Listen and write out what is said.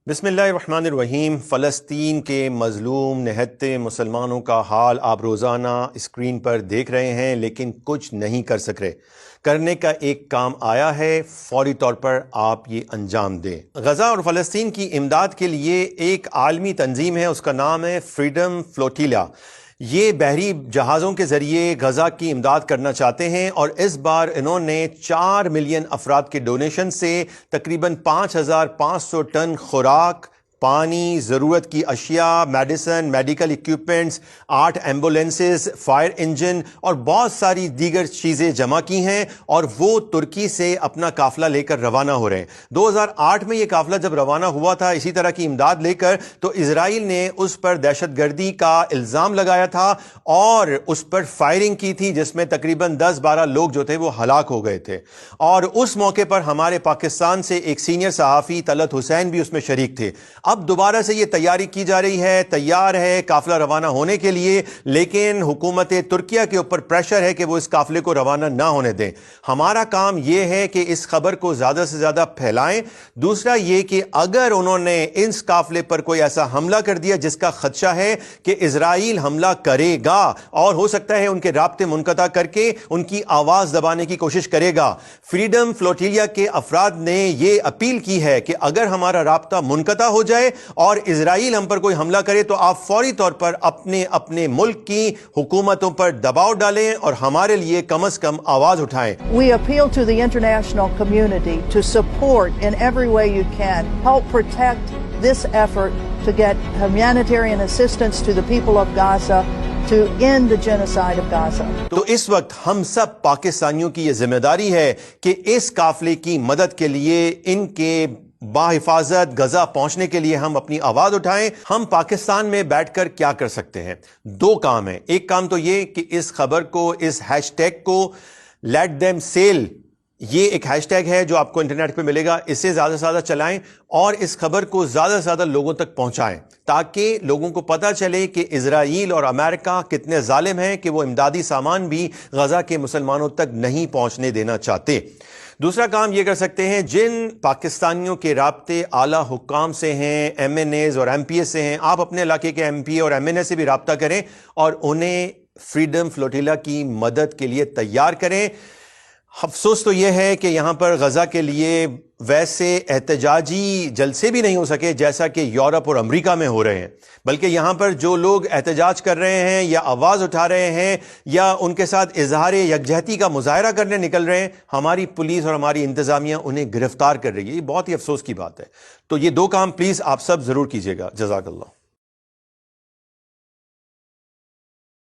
بسم اللہ الرحمن الرحیم۔ فلسطین کے مظلوم نہتے مسلمانوں کا حال آپ روزانہ اسکرین پر دیکھ رہے ہیں، لیکن کچھ نہیں کر سک رہے۔ کرنے کا ایک کام آیا ہے، فوری طور پر آپ یہ انجام دیں۔ غزہ اور فلسطین کی امداد کے لیے ایک عالمی تنظیم ہے، اس کا نام ہے فریڈم فلوٹیلا۔ یہ بحری جہازوں کے ذریعے غزہ کی امداد کرنا چاہتے ہیں، اور اس بار انہوں نے 4 ملین افراد کے ڈونیشن سے تقریباً 5500 ٹن خوراک، پانی، ضرورت کی اشیاء، medicine, medical equipments, 8 ambulances, fire engine اور بہت ساری دیگر چیزیں جمع کی ہیں، اور وہ ترکی سے اپنا قافلہ لے کر روانہ ہو رہے ہیں۔ 2008 میں یہ قافلہ جب روانہ ہوا تھا اسی طرح کی امداد لے کر، تو اسرائیل نے اس پر دہشت گردی کا الزام لگایا تھا اور اس پر فائرنگ کی تھی، جس میں تقریباً 10-12 لوگ جو تھے وہ ہلاک ہو گئے تھے۔ اور اس موقع پر ہمارے پاکستان سے ایک سینئر صحافی طلعت حسین بھی اس میں شریک تھے۔ اب دوبارہ سے یہ تیاری کی جا رہی ہے، تیار ہے قافلہ روانہ ہونے کے لیے، لیکن حکومت ترکیہ کے اوپر پریشر ہے کہ وہ اس قافلے کو روانہ نہ ہونے دیں۔ ہمارا کام یہ ہے کہ اس خبر کو زیادہ سے زیادہ پھیلائیں۔ دوسرا یہ کہ اگر انہوں نے اس قافلے پر کوئی ایسا حملہ کر دیا جس کا خدشہ ہے کہ اسرائیل حملہ کرے گا، اور ہو سکتا ہے ان کے رابطے منقطع کر کے ان کی آواز دبانے کی کوشش کرے گا، فریڈم فلوٹیلیا کے افراد نے یہ اپیل کی ہے کہ اگر ہمارا رابطہ منقطع ہو جائے اور اسرائیل ہم پر کوئی حملہ کرے تو آپ فوری طور پر اپنے ملک کی حکومتوں پر دباؤ ڈالیں اور ہمارے لیے کم از کم آواز اٹھائیں۔ We appeal to the international community to support in every way you can. Help protect this effort to get humanitarian assistance to the people of Gaza, to end the genocide of Gaza. تو اس وقت ہم سب پاکستانیوں کی یہ ذمہ داری ہے کہ اس قافلے کی مدد کے لیے ان کے باحفاظت غزہ پہنچنے کے لیے ہم اپنی آواز اٹھائیں۔ ہم پاکستان میں بیٹھ کر کیا کر سکتے ہیں؟ 2 کام ہیں۔ ایک کام تو یہ کہ اس خبر کو، اس ہیش ٹیگ کو لیٹ دیم سیل، یہ ایک ہیش ٹیگ ہے جو آپ کو انٹرنیٹ پہ ملے گا، اسے زیادہ سے زیادہ چلائیں اور اس خبر کو زیادہ سے زیادہ لوگوں تک پہنچائیں، تاکہ لوگوں کو پتہ چلے کہ اسرائیل اور امریکہ کتنے ظالم ہیں کہ وہ امدادی سامان بھی غزہ کے مسلمانوں تک نہیں پہنچنے دینا چاہتے۔ دوسرا کام یہ کر سکتے ہیں، جن پاکستانیوں کے رابطے اعلیٰ حکام سے ہیں، ایم این ایز اور ایم پی ایس سے ہیں، آپ اپنے علاقے کے ایم پی اور ایم این اے سے بھی رابطہ کریں اور انہیں فریڈم فلوٹیلا کی مدد کے لیے تیار کریں۔ افسوس تو یہ ہے کہ یہاں پر غزہ کے لیے ویسے احتجاجی جلسے بھی نہیں ہو سکے جیسا کہ یورپ اور امریکہ میں ہو رہے ہیں، بلکہ یہاں پر جو لوگ احتجاج کر رہے ہیں یا آواز اٹھا رہے ہیں یا ان کے ساتھ اظہار یکجہتی کا مظاہرہ کرنے نکل رہے ہیں، ہماری پولیس اور ہماری انتظامیہ انہیں گرفتار کر رہی ہے۔ یہ بہت ہی افسوس کی بات ہے۔ تو یہ 2 کام پلیز آپ سب ضرور کیجیے گا۔ جزاک اللہ۔